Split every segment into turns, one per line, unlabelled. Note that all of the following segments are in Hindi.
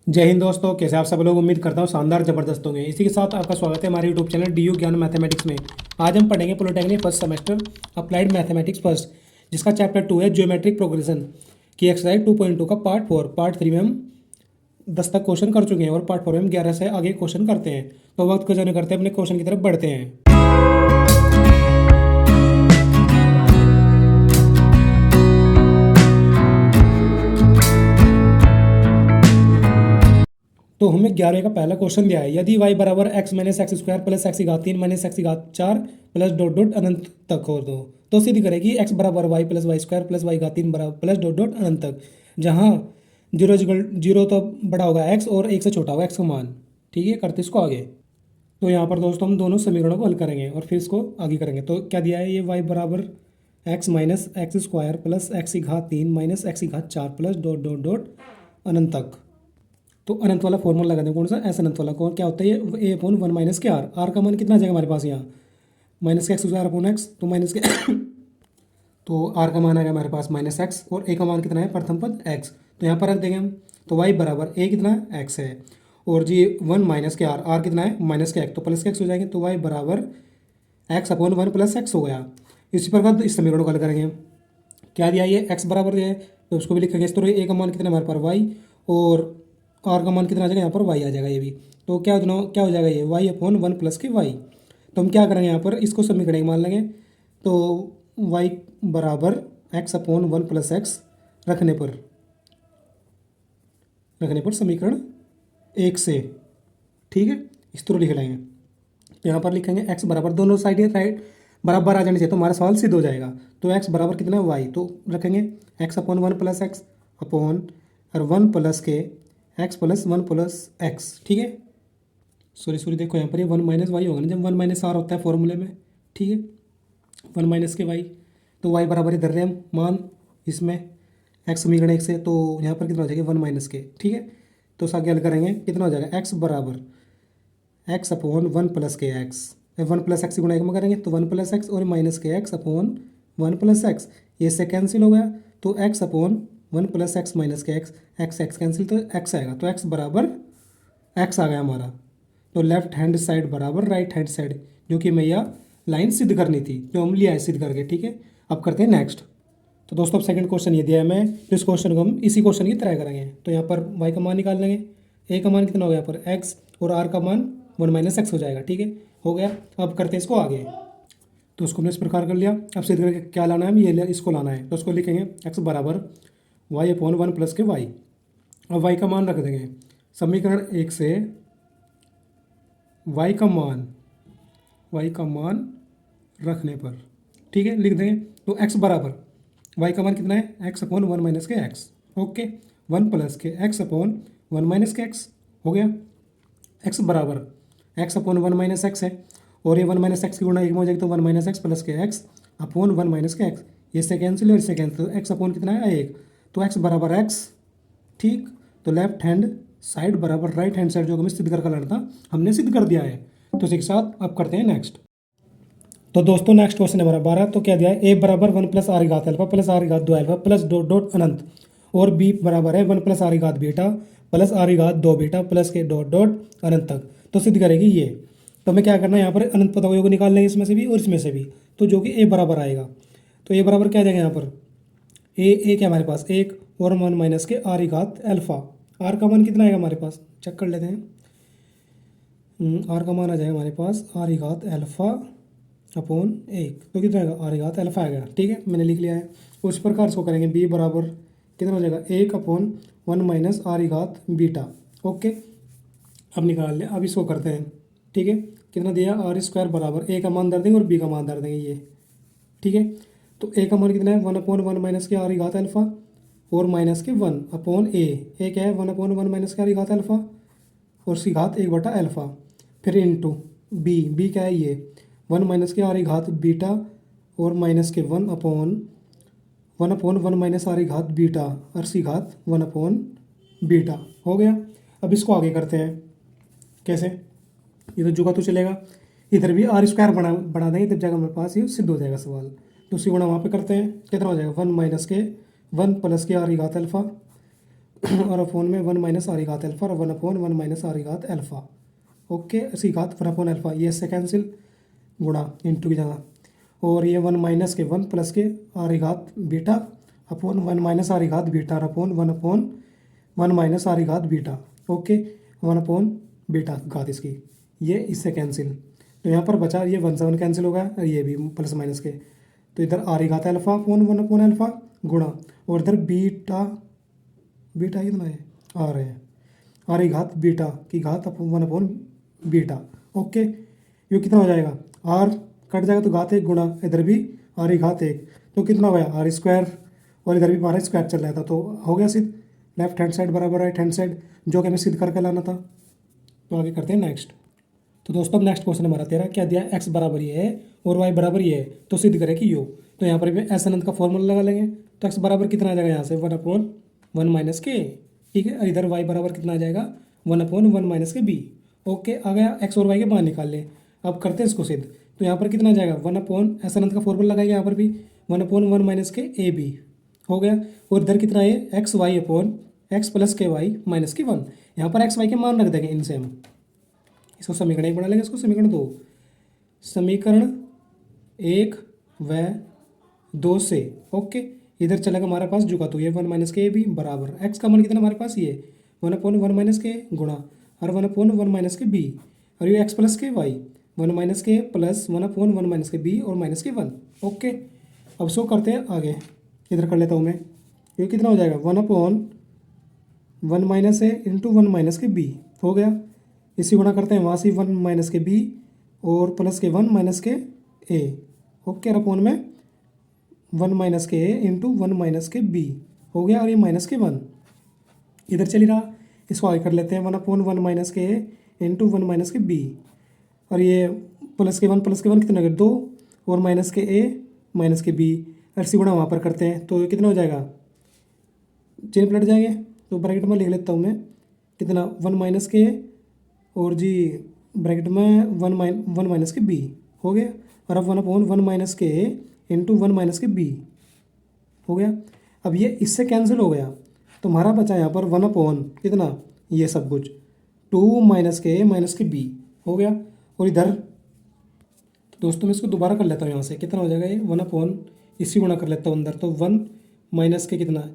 जय हिंद दोस्तों, कैसे आप सब लोग। उम्मीद करता हूँ शानदार जबरदस्त होंगे। इसी के साथ आपका स्वागत है हमारे यूट्यूब चैनल DU ज्ञान मैथमेटिक्स में। आज हम पढ़ेंगे polytechnic first semester applied mathematics first, जिसका चैप्टर 2 है ज्योमेट्रिक प्रोग्रेशन की एक्सरसाइज 2.2 का पार्ट 4। पार्ट 3 में हम 10 तक क्वेश्चन कर चुके हैं और पार्ट 4 में हम 11 से आगे क्वेश्चन करते हैं। तो वक्त को जाने करते हैं, अपने क्वेश्चन की तरफ बढ़ते हैं। तो हमें 11 का पहला क्वेश्चन दिया है, यदि y बराबर x minus x square plus x की घात 3 माइनस एक्स की घात 4 प्लस डॉट डॉट अनंत तक हो तो सिद्ध करेगी x बराबर y plus y square plus y घात 3 बराबर प्लस डॉट डॉट अनंत तक, जहाँ जीरो तो बड़ा होगा x और एक से छोटा होगा x का मान। ठीक है, करते इसको आगे। तो यहाँ पर दोस्तों हम दोनों समीकरणों को हल करेंगे और फिर इसको आगे करेंगे। तो क्या दिया है, ये y बराबर x minus x square plus x की घात 3 माइनस एक्स की घात 4 प्लस डॉट डॉट डॉट अनंत तक। तो अनंत वाला फॉर्मूला लगा दें, कौन सा, एस अनंत वाला। कौन क्या होता है ये, ए अपॉन 1 माइनस के आर। आर का मान कितना आ जाएगा हमारे पास यहाँ, माइनस के एक्स स्क्वायर अपॉन एक्स, तो माइनस के तो आर का मान आएगा हमारे पास माइनस एक्स और ए का मान कितना है, प्रथम पद एक्स। तो यहाँ पर रख देंगे हम। तो वाई बराबर ए कितना है, एक्स है, और जी 1 माइनस के आर, आर कितना है माइनस के एक्स, तो प्लस के एक्स हो जाएंगे। तो वाई बराबर एक्स अपॉन 1 प्लस एक्स हो गया। इसी प्रकार इस समीकरण को हल करेंगे। क्या दिया, ये एक्स बराबर है तो उसको भी लिखेंगे इस तरह। ए का मान कितना है हमारे पास वाई, और आर का मान कितना आ जाएगा यहाँ पर वाई आ जाएगा ये भी। तो क्या हो जाएगा ये वाई अपॉन 1 प्लस के वाई। तो हम क्या करेंगे यहाँ पर, इसको समीकरण मान लेंगे। तो वाई बराबर एक्स अपॉन 1 प्लस एक्स रखने पर समीकरण 1 से, ठीक है, इस तरह लिख लेंगे। तो यहाँ पर लिखेंगे एक्स बराबर, दोनों साइड राइट बराबर आ जाने चाहिए तो हमारा सवाल सिद्ध हो जाएगा। तो एक्स बराबर कितना है वाई, तो रखेंगे x upon 1 plus x upon और 1 प्लस के एक्स प्लस 1 प्लस एक्स। ठीक है, सॉरी देखो यहाँ पर ये 1 माइनस वाई होगा ना, जब 1 माइनस आर होता है फॉर्मूले में। ठीक है, 1 माइनस के वाई, तो वाई बराबर इधर रहे हम मान इसमें एक्स समीकरण 1 से। तो यहाँ पर कितना हो जाएगा 1 माइनस के। ठीक है, तो आगे हल करेंगे, कितना हो जाएगा एक्स बराबर एक्स अपॉन 1 प्लस के एक्स, 1 प्लस एक्स गुणा एक में करेंगे तो 1 प्लस एक्स और माइनस के एक्स अपॉन 1 प्लस एक्स, ये से कैंसिल हो गया। तो x upon 1 plus x minus के एक्स, एक्स कैंसिल तो एक्स आएगा। तो एक्स बराबर एक्स आ गया हमारा। तो लेफ्ट हैंड साइड बराबर राइट हैंड साइड, जो कि मैं यह लाइन सिद्ध करनी थी, जो हम लिया है सिद्ध करके। ठीक है, अब करते हैं नेक्स्ट। तो दोस्तों अब सेकंड क्वेश्चन ये दिया है मैं, तो इस क्वेश्चन को हम इसी क्वेश्चन की तरह करेंगे। तो यहाँ पर वाई का मान निकाल लेंगे, ए का मान कितना हो गया यहाँ पर एक्स, और आर का मान 1 माइनस एक्स हो जाएगा। ठीक है, हो गया। अब करते हैं इसको आगे। तो उसको हमने इस प्रकार कर लिया। अब सिद्ध करके क्या लाना है, हम ये इसको लाना है। तो उसको लिखेंगे एक्स बराबर वाई अपॉन 1 प्लस के वाई। अब वाई का मान रख देंगे समीकरण 1 से। वाई का मान रखने पर, ठीक है, लिख देंगे। तो एक्स बराबर वाई का मान कितना है, एक्स अपॉन 1 माइनस के एक्स। ओके, 1 प्लस के एक्स अपॉन 1 माइनस के एक्स हो गया। एक्स बराबर एक्स अपॉन 1 माइनस एक्स है, और ये 1 माइनस एक्स की गुणा एक में हो जाएगी तो 1 माइनस एक्स प्लस के एक्स अपॉन 1 माइनस के एक्स, ये से कैंसिल और इससे कैंसिल। तो एक्स अपॉन कितना है 1, तो एक्स बराबर एक्स। ठीक, तो लेफ्ट हैंड साइड बराबर राइट हैंड साइड, जो हमें सिद्ध करके लाना था हमने सिद्ध कर दिया है। तो इसी के साथ अब करते हैं नेक्स्ट। तो दोस्तों नेक्स्ट क्वेश्चन है हमारा 12। तो क्या दिया है, ए बराबर 1 प्लस आर घात अल्फा प्लस आर घात 2 अल्फा प्लस डॉट डॉट अनंत, और बी बराबर है 1 प्लस आर घात बीटा प्लस आर घात 2 बीटा प्लस के डॉट डॉट अनंत तक। तो सिद्ध करेगी ये। तो हमें क्या करना है, यहाँ पर अनंत पदों को निकाल लेंगे, इसमें से भी और इसमें से भी, तो जो कि ए बराबर आएगा। तो ए बराबर क्या आ जाएगा यहाँ पर, ए क्या हमारे पास 1 और 1 माइनस के आर घात अल्फा। आर का मान कितना आएगा हमारे पास, चेक कर लेते हैं। आर का मान आ जाएगा हमारे पास आर घात अल्फा अपॉन 1, तो कितना आएगा आर घात अल्फा आएगा। ठीक है, मैंने लिख लिया है। उस प्रकार इसको करेंगे, बी बराबर कितना हो जाएगा 1 अपॉन 1 माइनस आर घात बीटा। ओके, अब निकाल लें। अब इसको करते हैं। ठीक है, कितना दिया, आर स्क्वायर बराबर ए का मान दर देंगे और बी का मान दर देंगे ये। ठीक है, तो ए का मान कितना है 1 अपॉन 1 माइनस के आर घात अल्फा, और माइनस के 1 अपॉन ए क्या है 1 अपॉन 1 माइनस के आर घात अल्फा और सी घात 1 बटा अल्फा, फिर इंटू बी क्या है ये 1 माइनस के आर घात बीटा और माइनस के 1 अपॉन 1 माइनस आर घात बीटा और सी घात 1 अपॉन बीटा। हो गया। अब इसको आगे करते हैं। कैसे, ये तो जुगा तो चलेगा, इधर भी आर स्क्वायर बढ़ा देंगे, तब जाकर हमारे पास ये सिद्ध हो जाएगा सवाल। तो उसी गुणा वहाँ पे करते हैं, कितना हो जाएगा 1 माइनस के 1 प्लस के आर घात अल्फा और अपोन में 1 माइनस आर घात अल्फा और 1/1 माइनस आर घात अल्फा। ओके, इसी घात 1/, अल्फा ये इससे कैंसिल, गुणा इंटू की जगह, और ये 1 माइनस के 1 प्लस के आर घात बीटा अपोन 1 माइनस आर घात बीटा और अपोन 1/1 माइनस आर घात बीटा। ओके, 1 बीटा घात इसकी, ये इससे कैंसिल। तो यहाँ पर बचा ये 1 से 1 कैंसिल हो गया और ये भी प्लस माइनस के, तो इधर आर घात अल्फा अपोन 1/, अल्फा गुणा, और इधर बीटा कितना है, आर है, आर घात बीटा की घात 1/, बीटा। ओके, ये कितना हो जाएगा, आर कट जाएगा तो घात 1 गुणा, इधर भी आर घात 1, तो कितना हो गया आर स्क्वायर, और इधर भी हमारा स्क्वायर चल रहा था, तो हो गया सिद्ध। लेफ्ट हैंड साइड बराबर राइट हैंड साइड, जो कि हमें सिद्ध करके लाना था। तो आगे करते हैं नेक्स्ट। तो दोस्तों अब नेक्स्ट क्वेश्चन हमारा 13 क्या दिया, एक्स बराबर ये है और वाई बराबर ये है, तो सिद्ध करें कि यो। तो यहाँ पर भी एस अनंत का फॉर्मूला लगा लेंगे, तो एक्स बराबर कितना आ जाएगा यहाँ से 1/1 माइनस के, ठीक है। इधर वाई बराबर कितना आ जाएगा 1/1 माइनस के बी। ओके, आ गया, एक्स और वाई के मान निकाल ले। अब करते हैं इसको सिद्ध। तो यहाँ पर कितना आ जाएगा 1 एस अनंत का फॉर्मूला लगाएगा, यहाँ पर भी 1/1 माइनस के ए बी हो गया, और इधर कितना है x y upon x plus के वाई माइनस की 1। यहाँ पर एक्स वाई के मान रख देंगे इनसे हम, इसको समीकरण 1 बना लेंगे, इसको समीकरण 2। समीकरण 1 व 2 से, ओके, इधर चलेगा हमारे पास जुका, तो ये 1 माइनस के बी बराबर एक्स का मान कितना हमारे पास ये 1/1 माइनस के गुणा और 1/1 माइनस के बी, और ये एक्स प्लस के वाई 1 माइनस के प्लस 1/1 माइनस के बी और माइनस के 1। ओके, अब सो करते हैं आगे, इधर कर लेता हूँ मैं, ये कितना हो जाएगा 1/1 माइनस ए इंटू 1 माइनस के बी हो गया। इसी गुणा करते हैं वहाँ से 1 माइनस के बी और प्लस के 1 माइनस के ए। ओके, और अपोन में 1 माइनस के ए इंटू 1 माइनस के बी हो गया, और ये माइनस के 1 इधर चली रहा, इसको आगे कर लेते हैं 1/1 माइनस के ए इंटू 1 माइनस के बी, और ये प्लस के 1 कितना हो गया 2, और माइनस के ए माइनस के बी, और इसी गुणा वहाँ पर करते हैं, तो ये कितना हो जाएगा, चिन्ह पलट जाएंगे, तो ब्रैकेट में लिख लेता हूँ मैं कितना 1 माइनस के और जी ब्रैकेट में 1 माइनस के बी हो गया, और अब 1/1 माइनस के इंटू 1 माइनस के बी हो गया। अब ये इससे कैंसिल हो गया, तो हमारा बचा यहाँ पर 1/, कितना ये सब कुछ 2 माइनस के बी हो गया। और इधर दोस्तों मैं इसको दोबारा कर लेता हूँ, यहाँ से कितना हो जाएगा ये 1/, इसी गुणा कर लेता हूँ अंदर, तो 1 माइनस के कितना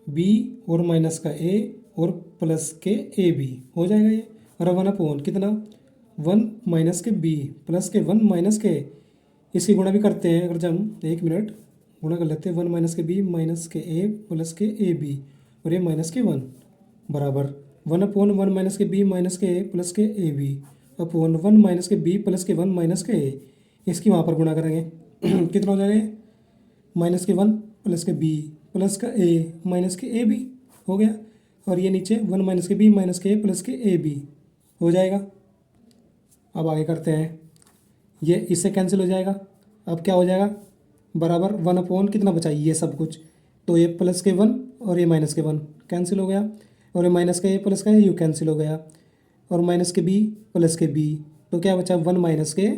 बी और माइनस का ए और प्लस के ए बी हो जाएगा ये, और 1/, कितना 1 माइनस के बी प्लस के 1 माइनस के, इसी गुणा भी करते हैं, अगर जब 1 मिनट गुणा कर लेते हैं 1 माइनस के बी माइनस के ए प्लस के ए बी, और ये माइनस के 1 बराबर 1/1 माइनस के बी माइनस के ए प्लस के ए बी अपॉन 1 माइनस के बी प्लस के 1 माइनस के ए, इसकी वहाँ पर गुणा करेंगे कितना हो जाएगा माइनस के 1 प्लस के बी प्लस का ए माइनस के ए बी हो गया, और ये नीचे 1 माइनस के बी माइनस के ए प्लस के ए बी हो जाएगा। अब आगे करते हैं, ये इससे कैंसिल हो जाएगा, अब क्या हो जाएगा बराबर 1/, कितना बचा ये सब कुछ, तो ये प्लस के 1 और ये माइनस के 1 कैंसिल हो गया, और ये माइनस का ए प्लस का यू कैंसिल हो गया, और माइनस के बी प्लस के बी, तो क्या बचा 1 माइनस के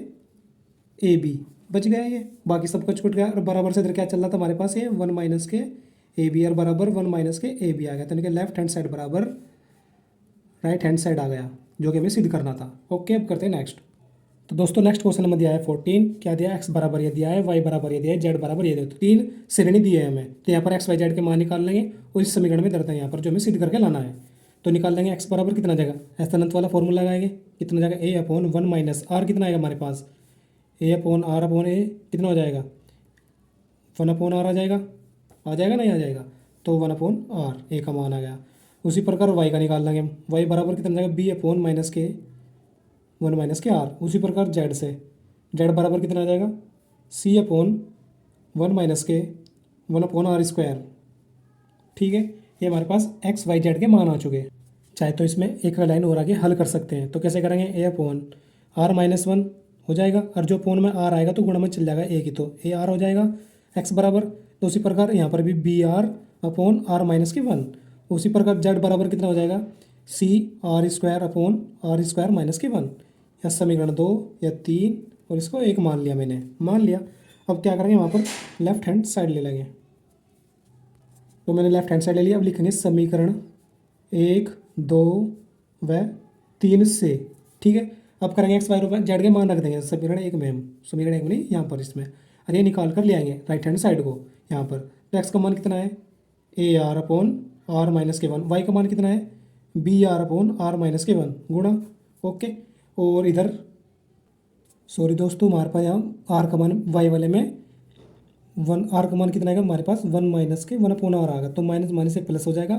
ए बी बच गया ये, बाकी सब कुछ छूट गया, और बराबर से इधर क्या चल रहा था हमारे पास ये 1 माइनस के ए बी और बराबर 1 माइनस के ए बी आ गया, तो यानी कि लेफ्ट हैंड साइड बराबर राइट हैंड साइड आ गया, जो कि हमें सिद्ध करना था। ओके, अब करते हैं नेक्स्ट। तो दोस्तों नेक्स्ट क्वेश्चन हमें दिया है 14, क्या दिया है एक्स बराबर ये दिया है, वाई बराबर ये दिया है, जेड बराबर ये दिया है, तो 3 श्रेणी दिए हैं हमें, तो यहाँ पर एक्स वाई जेड के मान निकाल लेंगे और इस समीकरण में दर्ता है यहाँ पर जो हमें सिद्ध करके लाना है। तो निकाल लेंगे एक्स बराबर कितना जाएगा, एस अनंत वाला फॉर्मूला लगाएंगे, कितना जाएगा A/1 माइनस आर, कितना आएगा हमारे पास A/R/A, कितना हो जाएगा 1/R आ जाएगा ना, नहीं आ जाएगा, तो 1/R ए का मान आ गया। उसी प्रकार वाई का निकाल लेंगे हम, वाई बराबर कितना जाएगा B/1 माइनस के आर, उसी प्रकार जेड से, जेड बराबर कितना आ जाएगा C/1 माइनस के 1/R²। ठीक है, ये हमारे पास एक्स वाई जेड के मान आ चुके हैं। चाहे तो इसमें एक लाइन और आगे हल कर सकते हैं, तो कैसे करेंगे A/R-1 हो जाएगा, और जो अपोन में आर आएगा तो गुणा में चल जाएगा ए की, तो AR हो जाएगा एक्स बराबर। तो उसी प्रकार यहाँ पर भी BR/R-1, उसी प्रकार जेड बराबर कितना हो जाएगा CR²/R² या समीकरण 2 या 3, और इसको 1 मान लिया मैंने, मान लिया। अब क्या करेंगे वहाँ पर लेफ्ट हैंड साइड ले लेंगे, तो मैंने लेफ्ट हैंड साइड ले लिया। अब लिखेंगे समीकरण 1, 2 व 3 से। ठीक है, अब करेंगे एक्स वाई और जेड के मान रख देंगे समीकरण 1 में हम, समीकरण 1 में नहीं यहाँ पर इसमें, और ये निकाल कर ले आएंगे राइट हैंड साइड को यहाँ पर। तो एक्स का मान कितना है AR/R-1, वाई का मान कितना है BR/R-1 गुणा। ओके, और इधर सॉरी दोस्तों, हमारे पास यहाँ आर का मान वाई वाले में आर का मान कितना आएगा हमारे पास 1-1/R आएगा, तो माइनस माइनस से प्लस हो जाएगा,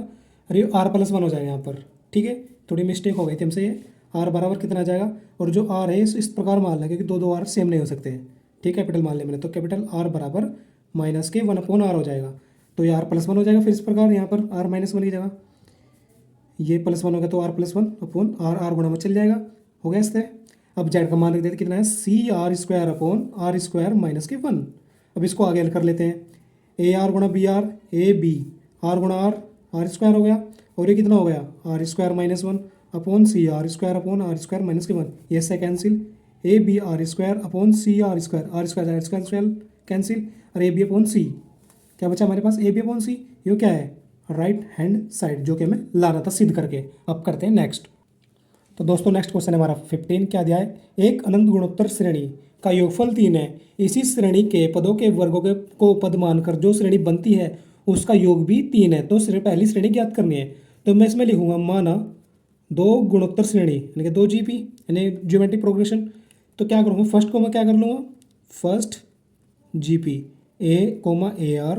अरे R+1 हो जाएगा यहाँ पर। ठीक है, थोड़ी मिस्टेक हो गई थी हमसे, ये आर बराबर कितना आ जाएगा, और जो आर है इस प्रकार मान लें क्योंकि दो आर सेम नहीं हो सकते हैं। ठीक है, कैपिटल मान लिया मैंने, तो कैपिटल आर बराबर -1/R हो जाएगा, तो ये R+1 हो जाएगा। फिर इस प्रकार यहाँ पर R-1 की जगह ये +1 हो गया, तो R+1/R गुणा में चल जाएगा, हो गया इससे। अब जेड का मान लिख देते कितना है CR² अब इसको आगे हल कर लेते हैं, AR गुणा BR, AB R गुणा R स्क्वायर हो गया, और ये कितना हो गया R²-1/CR²/R²-1, ये से कैंसिल, ABR²/CR², कैंसिल, और AB/C क्या बचा हमारे पास AB/C, ये क्या है राइट हैंड साइड, जो कि हमें लाना था सिद्ध करके। अब करते हैं नेक्स्ट। तो दोस्तों नेक्स्ट क्वेश्चन है हमारा 15, क्या दिया है, एक अनंत गुणोत्तर श्रेणी का योगफल 3 है, इसी श्रेणी के पदों के वर्गों के को पद मानकर जो श्रेणी बनती है उसका योग भी 3 है, तो पहली श्रेणी ज्ञात करनी है। तो मैं इसमें लिखूंगा माना 2 गुणोत्तर श्रेणी यानी कि 2 GP यानी ज्योमेट्रिक प्रोग्रेशन। तो क्या करूँगा, फर्स्ट को मैं क्या कर लूँगा, फर्स्ट GP AR,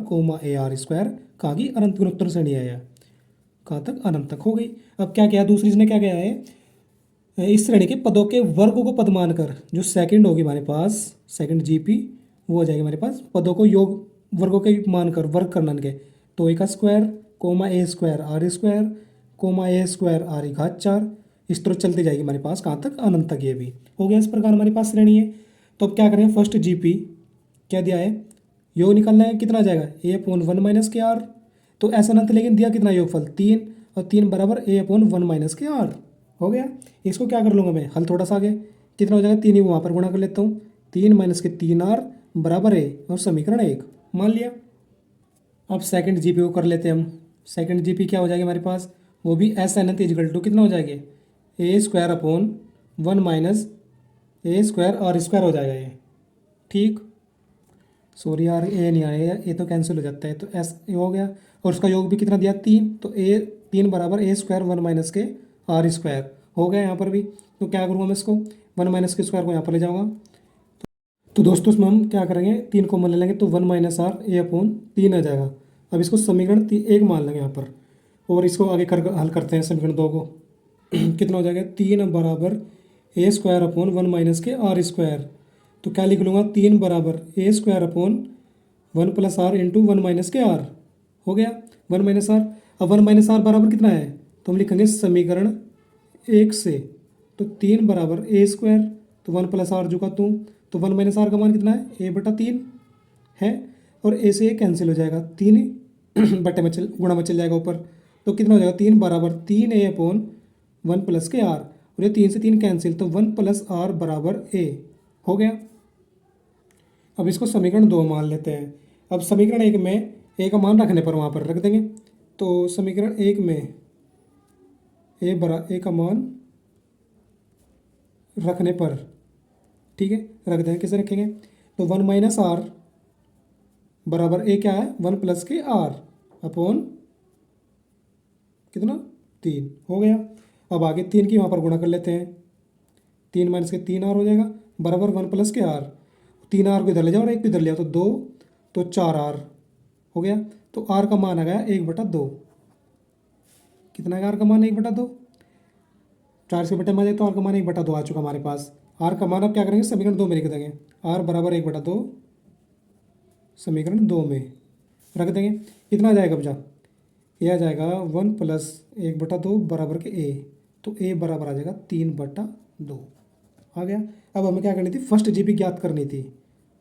कहाँ की अनंत गुणोत्तर श्रेणी है, कहाँ तक अनंत तक हो गई। अब क्या किया दूसरी ने, क्या किया है, इस श्रेणी के पदों के वर्गों को पद मानकर जो सेकंड होगी हमारे पास, सेकंड GP वो हो जाएगी हमारे पास पदों को योग वर्गों के मानकर वर्ग करना के, तो A² A²R², इस तरह चलती जाएगी हमारे पास कहाँ तक अनंत तक, ये भी हो गया। इस प्रकार हमारे पास श्रेणी है। तो अब क्या करें, फर्स्ट GP क्या दिया है, योग निकालना है, कितना आ जाएगा A/1 - तो ऐसा अनंत लेकिन दिया कितना योगफल 3, और 3 बराबर A/1 - हो गया। इसको क्या कर लूँगा मैं, हल थोड़ा सा आगे, कितना हो जाएगा 3 ही वहाँ पर गुणा कर लेता हूँ, 3 - 3R बराबर A, और समीकरण 1 मान लिया। अब सेकंड GP को कर लेते हैं हम। सेकंड GP क्या हो जाएगा हमारे पास, वो भी S अनंत इक्वल टू कितना हो जाएगा A²/1 - A²R² हो जाएगा ये। ठीक, सॉरी यार ए नहीं आया, ये तो कैंसिल हो जाता है, तो एस हो गया, और उसका योग भी कितना दिया 3, तो A 3 बराबर A²(1 - R²) हो गया यहाँ पर भी। तो क्या करूँगा मैं इसको 1 - के स्क्वायर को यहाँ पर ले जाऊँगा, तो दोस्तों इसमें हम क्या करेंगे 3 कॉमन ले लेंगे, तो 1 - R A/3 आ जाएगा। अब इसको समीकरण 1 मान लेंगे यहाँ पर, और इसको आगे कर हल करते हैं समीकरण 2 को कितना हो जाएगा 3 बराबर A²(1 - के R², तो क्या लिख लूँगा 3 बराबर A²(1 + R इंटू 1 - के R हो गया 1 - R। अब 1 - R बराबर कितना है, तो हम लिखेंगे समीकरण 1 से, तो 3 बराबर A², तो 1 + R जो का तो 1 - R का मान कितना है A/3 है, और A से A कैंसिल हो जाएगा, 3 बटे में गुणा में चल जाएगा ऊपर, तो कितना हो जाएगा 3 बराबर 3A/1 + के R, और ये 3 से 3 कैंसिल, तो 1 + R बराबर A हो गया। अब इसको समीकरण 2 मान लेते हैं। अब समीकरण 1 में A का मान रखने पर वहाँ पर रख देंगे, तो समीकरण 1 में A का मान रखने पर, ठीक है रख देंगे, कैसे रखेंगे, तो 1 - R बराबर A क्या है 1 + के R अपॉन कितना 3 हो गया। अब आगे 3 की वहाँ पर गुणा कर लेते हैं, 3 - के 3R हो जाएगा बराबर 1 + के R, 3R को इधर ले जाओ और 1 को इधर ले जाओ, तो 2, तो 4R हो गया। तो R का मान आ गया 1/2, कितना है R का मान 1/2, 4 से बटे में जाए तो R का मान 1/2 आ चुका हमारे पास। R का मान अब क्या करेंगे समीकरण 2 में लिख देंगे, R बराबर 1/2 समीकरण 2 में रख देंगे, कितना आ जाएगा बचा, ये आ जाएगा 1 + 1/2 बराबर के A, तो A बराबर आ जाएगा 3/2 आ गया। अब हमें क्या करनी थी, फर्स्ट GP ज्ञात करनी थी,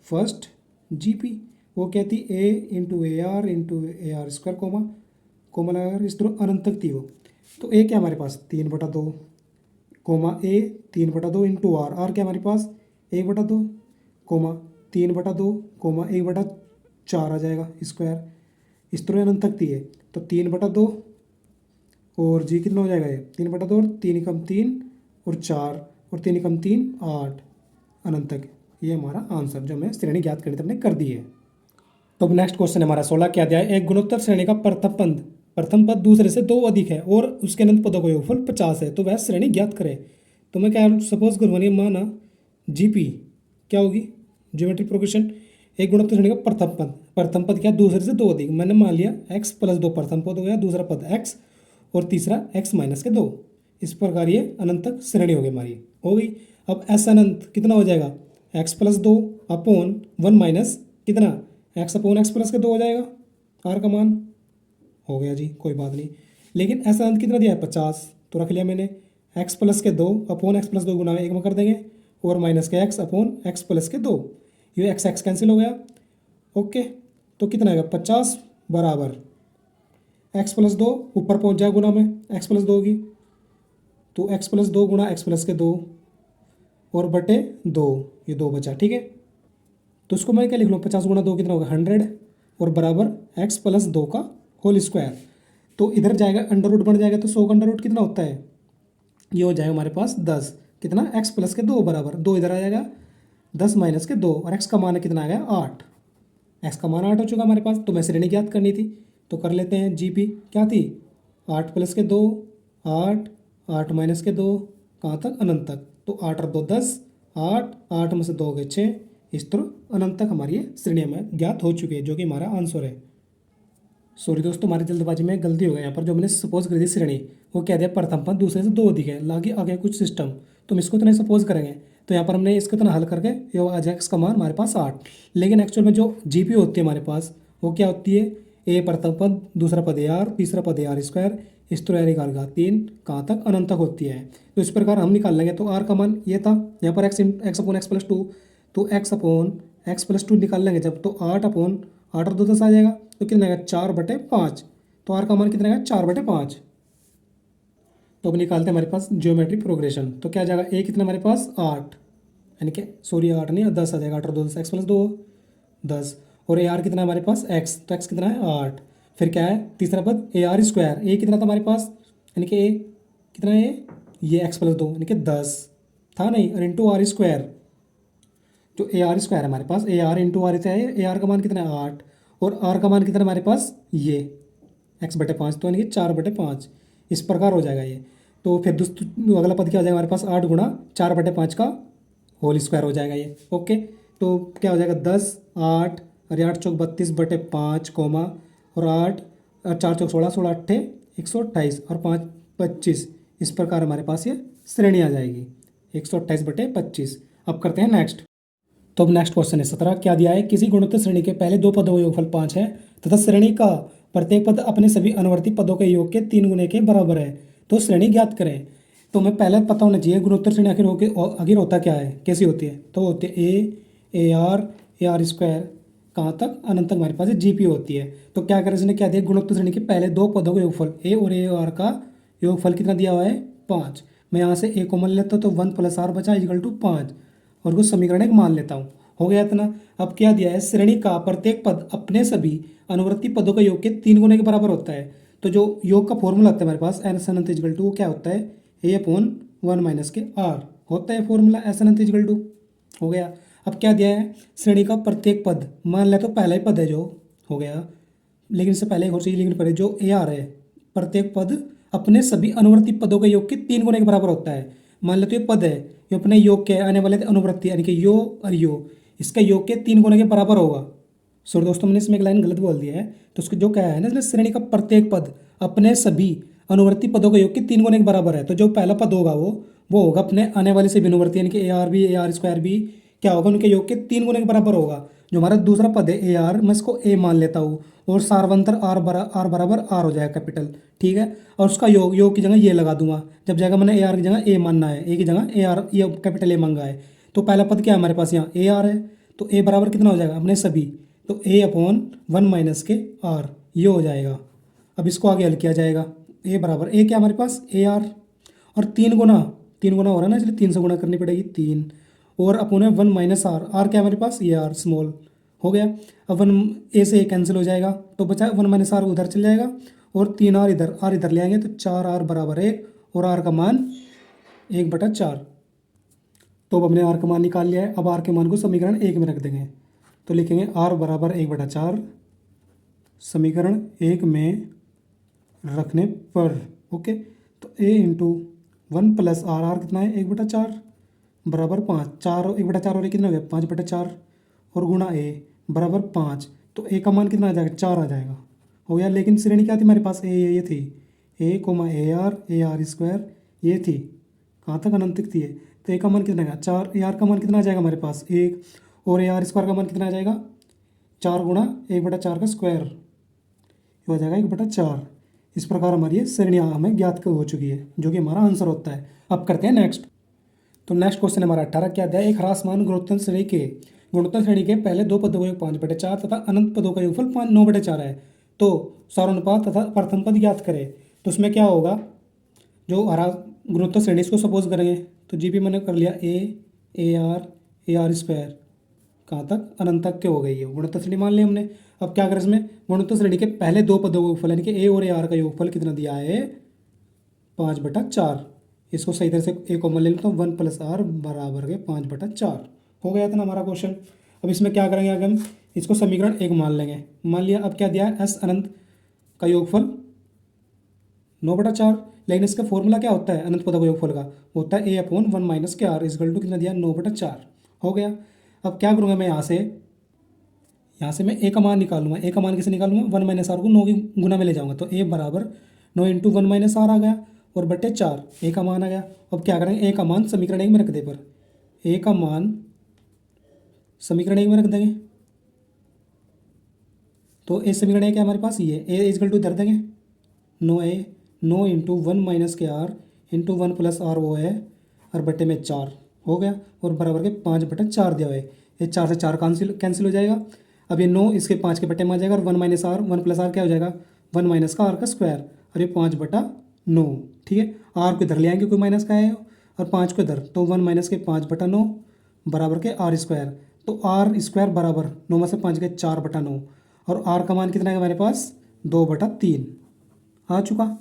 फर्स्ट GP वो क्या थी A × AR कोमा लगा इस तरह अनंत तक थी वो, तो A क्या हमारे पास 3/2 A 3/2 इंटू R क्या हमारे पास 1/2 3/2 1/4 आ जाएगा स्क्वायर, इस तरह अनंत तक थी है, तो 3/2 और जी कितना हो जाएगा ये 3/2 और 3 एकम 3 और 4 और 3 एकम 3 8 अनंत तक। ये हमारा आंसर जो हमें श्रेणी ज्ञात करनी थी हमने कर दी है। तो अब नेक्स्ट क्वेश्चन हमारा 16 क्या दिया है, एक गुणोत्तर श्रेणी का प्रथम पद दूसरे से 2 अधिक है और उसके अनंत पदों का योगफल 50 है, तो वह श्रेणी ज्ञात करें। तो मैं क्या सपोज करूँगा, माना जीपी क्या होगी, ज्योमेट्री प्रोग्रेशन। एक गुणोत्तर श्रेणी का प्रथम पद क्या दूसरे से 2 अधिक, मैंने मान लिया x+2 प्रथम पद हो गया, दूसरा पद x और तीसरा x-2। इस प्रकार ये अनंत तक श्रेणी हो गई हमारी, हो गई। अब s अनंत कितना हो जाएगा, x+2 अपॉन 1 माइनस कितना x अपॉन x+2 हो जाएगा, r का मान हो गया जी, कोई बात नहीं। लेकिन s अनंत कितना दिया है 50, तो रख लिया मैंने x+2 अपॉन x+2 गुना 1 में कर देंगे और माइनस के x अपॉन x+2, ये x कैंसिल हो गया। ओके, तो कितना आएगा 50 बराबर x+2 ऊपर पहुंच जाए गुना में x+2 की, तो x+2 गुना x+2 और बटे 2, ये 2 बचा, ठीक है। तो इसको मैं क्या लिख लूँ, 50 गुना 2 कितना होगा 100 और बराबर x+2 का होल स्क्वायर। तो इधर जाएगा अंडर रूट बन जाएगा, तो 100 का अंडर रूट कितना होता है, ये हो जाएगा हमारे पास 10, कितना x+2 बराबर 2 इधर आ जाएगा 10 माइनस के 2 और x का मान है कितना आ गया 8, x का मान 8 हो चुका हमारे पास। तो मैं श्रेणी ज्ञात करनी थी, तो कर लेते हैं। जीपी क्या थी 8+2 8 8 माइनस के 2 कहाँ तक अनंत तक, तो 8 और 2 10 8 8 में से 2 गए 6, इस तरह अनंत तक हमारी ये श्रेणी में ज्ञात हो चुकी है, जो कि हमारा आंसर है। सॉरी दोस्तों, हमारी जल्दबाजी में गलती हो गई यहाँ पर, जो मैंने सपोज करी थी श्रेणी वो कह दिया प्रथम पद दूसरे से 2 अधिक है, लागे आ गया कुछ सिस्टम, तो हम इसको इतना सपोज करेंगे। तो यहाँ पर हमने इसको इतना हल करके ये आ जाएगा इसका मान हमारे पास 8। लेकिन एक्चुअल में जो जीपी होती है हमारे पास वो क्या होती है, ए प्रथम पद दूसरा पद ए आर तीसरा पद ए आर स्क्वायर, इस तरह निकाल 3 कहाँ तक अनंत तक होती है। तो इस प्रकार हम निकाल लेंगे। तो आर का मान ये था, यहाँ पर एक्स अपॉन x+2, तो x अपॉन x+2 निकाल लेंगे जब, तो 8 अपॉन 8 और 2 10 आ जाएगा, तो कितना आएगा 4/5। तो आर का मान कितना आएगा 4/5। तो अब निकालते हैं हमारे पास ज्योमेट्री प्रोग्रेशन, तो क्या आ जाएगा ए कितना हमारे पास 8, यानी कि सॉरी 8 नहीं 10 आ जाएगा, 8 और 2 10 x+2 10, और ए आर कितना है हमारे पास x, तो x कितना है 8। फिर क्या है तीसरा पद ए आर स्क्वायर, ए कितना था हमारे पास, यानी कि ए कितना है ये x+2 यानी कि 10 था नहीं, और इंटू आर स्क्वायर, जो ए आर स्क्वायर है हमारे पास ए आर इंटू आर है, ए आर का मान कितना है 8 और आर का मान कितना है हमारे पास ये x/5, तो यानी कि 4/5, इस प्रकार हो जाएगा ये। तो फिर अगला पद क्या हो जाएगा हमारे पास 8 गुणा 4/5 का होल स्क्वायर हो जाएगा ये। ओके, तो क्या हो जाएगा 10 8 और 8 चौक 32/5 कोमा और 8 और 4 चौक 16 16 8 128 और 5 25, इस प्रकार हमारे पास ये श्रेणी आ जाएगी 128/25। अब करते हैं नेक्स्ट। तो अब नेक्स्ट क्वेश्चन है 17, क्या दिया है, किसी गुणोत्तर श्रेणी के पहले 2 पदों का योगफल 5 है तथा श्रेणी का प्रत्येक पद अपने सभी अनुवर्ती पदों के योग के 3 गुने के बराबर है, तो श्रेणी ज्ञात करें। तो हमें पहले पता होना चाहिए गुणोत्तर श्रेणी आखिर होता क्या है, कैसी होती है। तो होती है ए आर स्क्वायर कहाँ तक अनंत तक हमारे पास जीपी होती है। तो क्या करें, इसने क्या दिया गुणोत्तर श्रेणी के पहले 2 पदों का योगफल ए और ए आर का योगफल कितना दिया हुआ है 5। मैं यहाँ से ए को मान लेता हूँ, तो 1 + r बचा = 5 और कुछ समीकरण एक मान लेता हूँ, हो गया इतना। अब क्या दिया है, श्रेणी का प्रत्येक पद अपने सभी अनुवर्ती पदों के योग के 3 गुने के बराबर होता है। तो जो योग का फॉर्मूला होता है हमारे पास एन अनंत = वो क्या होता है a/1 - के r होता है फॉर्मूला एस अनंत = हो गया। अब क्या दिया है, श्रेणी का प्रत्येक पद मान ले तो पहला ही पद है जो हो गया, लेकिन इससे पहले एक और चीज लिखनी पड़ेगी, जो ए आर है प्रत्येक पद अपने सभी अनुवर्ती पदों के योग के 3 गुने के बराबर होता है। मान लो तो ये पद है, ये अपने योग के आने वाले अनुवृत्ति यानी कि यो और यो, इसका योग के 3 गुने के बराबर होगा। सॉरी दोस्तों, मैंने इसमें एक लाइन गलत बोल दिया है, तो उसको जो क्या है ना, इसलिए श्रेणी का प्रत्येक पद अपने सभी अनुवर्ती पदों के योग के 3 गुने के बराबर है। तो जो पहला पद होगा वो होगा अपने आने वाले सभी अनुवर्ती यानी कि ए आर स्क्वायर भी क्या होगा, उनके योग के 3 गुने के बराबर होगा। जो हमारा दूसरा पद है ए आर, मैं इसको ए मान लेता हूँ और सार्वंतर आर बराबर आर हो जाएगा कैपिटल, ठीक है। और उसका योग की जगह ये लगा दूंगा, जब जाएगा मैंने ए आर की जगह ए मानना है, ए की जगह ए आर ये कैपिटल ए मांगा है। तो पहला पद क्या है हमारे पास यहाँ ए आर है, तो ए बराबर कितना हो जाएगा अपने सभी, तो a/1 - के r ये हो जाएगा। अब इसको आगे हल किया जाएगा, a बराबर ए क्या हमारे पास ए आर और 3 गुना हो रहा है ना, इसलिए 3 से गुणा करनी पड़ेगी 3 और अपॉन 1 - r, r क्या हमारे पास ये r स्मॉल हो गया। अब वन ए से ए कैंसिल हो जाएगा तो बचा वन माइनस आर उधर चल जाएगा और 3 आर इधर ले आएंगे तो 4 आर बराबर 1 और आर का मान 1/4। तो अब हमने आर का मान निकाल लिया है। अब आर के मान को समीकरण 1 में रख देंगे तो लिखेंगे आर बराबर 1/4 समीकरण 1 में रखने पर। ओके, तो ए इंटू 1 प्लस आर, आर कितना है 1/4 बराबर 5, 4 1/4 और ये कितना हो गया 5/4 और गुणा ए बराबर 5। तो ए का मान कितना आ जाएगा 4 आ जाएगा, हो गया। लेकिन श्रेणी क्या थी हमारे पास, ये थी ए आर स्क्वायर ये थी, कहाँ तक अनंत तक थी ये। तो ए का मान कितना आएगा 4, ए आर का मान कितना आ जाएगा हमारे पास 1 और ए आर स्क्वायर का मान कितना आ जाएगा 4 गुणा 1/4 का स्क्वायर हो जाएगा 1/4। इस प्रकार हमारी ये श्रेणी हमें ज्ञात हो चुकी है जो कि हमारा आंसर होता है। अब करते हैं नेक्स्ट। तो नेक्स्ट क्वेश्चन हमारा 18 क्या दिया है, एक ह्रासमान गुणोत्तर श्रेणी के पहले दो पदों का योग 5/4 तथा अनंत पदों का योगफल 9/4 है। तो सारानुपात तथा प्रथम पद ज्ञात करें। तो उसमें क्या होगा, जो गुणोत्तर श्रेणी इसको सपोज करेंगे तो जीपी मैंने कर लिया ए आर स्क्वायर, कहाँ तक अनंत तक के हो गई है गुणोत्तर श्रेणी मान लिया हमने। अब क्या करें इसमें, गुणोत्तर श्रेणी के पहले दो पदों का योगफल यानी कि ए और ए आर का योगफल कितना दिया है 5/4। इसको सही तरह से ए कॉमन ले लेता हूँ 1 प्लस आर बराबर के 5/4 हो गया था ना हमारा क्वेश्चन। अब इसमें क्या करेंगे, आगे हम इसको समीकरण 1 मान लेंगे। मान लिया, अब क्या दिया है एस अनंत का योगफल 9/4, लेकिन इसका फॉर्मूला क्या होता है अनंत पदों का योगफल का, होता है a/1 माइनस के आर इजकल टू कितना दिया 9/4 हो गया। अब क्या करूँगा मैं यहाँ से मैं ए का मान निकालूंगा। ए का मान किसे निकालूंगा 1 माइनस आर को 9 की गुना में ले जाऊंगा तो ए बराबर 9 इंटू 1 माइनस आर आ गया और बटे 4 ए का मान आ गया। अब क्या करेंगे, ए का मान समीकरण 1 में रख दे, पर ए का मान समीकरण 1 में रख देंगे। तो ए समीकरण 1 है हमारे पास, ये ए इजकल टू धर देंगे 9 इंटू 1 माइनस के आर इंटू 1 प्लस आर वो है और बटे में 4 हो गया और बराबर के 5/4 दिया हुआ है। ये 4 से 4 कैंसिल हो जाएगा। अब ये 9 इसके 5 के बटे में आ जाएगा और 1 माइनस आर 1 प्लस आर क्या हो जाएगा 1 माइनस का आर का स्क्वायर और ये 5/9। ठीक है, आर को इधर ले आएंगे कोई माइनस का है और 5 को इधर, तो 1 माइनस के 5/9 बराबर के आर स्क्वायर। तो आर स्क्वायर बराबर 9 में से 5 के 4/9 और आर का मान कितना है हमारे पास 2/3 आ चुका।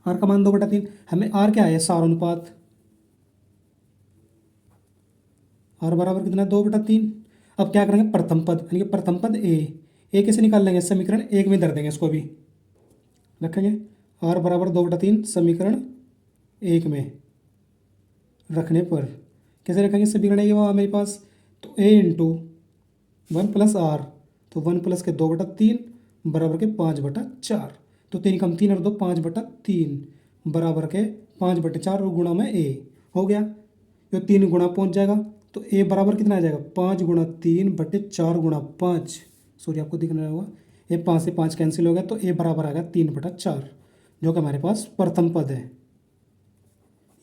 आर का मान 2/3, हमें आर क्या है सारानुपात, आर बराबर कितना 2/3। अब क्या करेंगे प्रथम पद यानी कि प्रथम पद ए कैसे निकाल लेंगे, समीकरण 1 में धर देंगे, इसको भी रखेंगे आर बराबर 2/3 समीकरण 1 में रखने पर कैसे रखेंगे समीकरण 1 मेरे पास, तो ए इंटू 1 प्लस आर, तो 1 प्लस के 2/3 बराबर के 5/4, तो 3 कम 3 और 2 5/3 बराबर के 5/4 और गुणा में ए हो गया। जो 3 गुणा पहुंच जाएगा तो ए बराबर कितना आ जाएगा 5 गुणा 3/4 गुणा 5, सॉरी आपको दिख रहा होगा ये 5 से 5 कैंसिल हो गया तो ए बराबर आ गया 3/4 जो कि हमारे पास प्रथम पद है।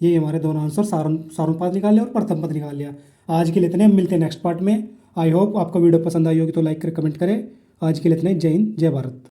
ये हमारे दोनों आंसर सारानुपात निकाल लिया और प्रथम पद निकाल लिया। आज के लिए इतने, हम मिलते हैं नेक्स्ट पार्ट में। आई होप आपको वीडियो पसंद आई होगी तो लाइक करें कमेंट करें। आज के लिए इतने, जय हिंद जय भारत।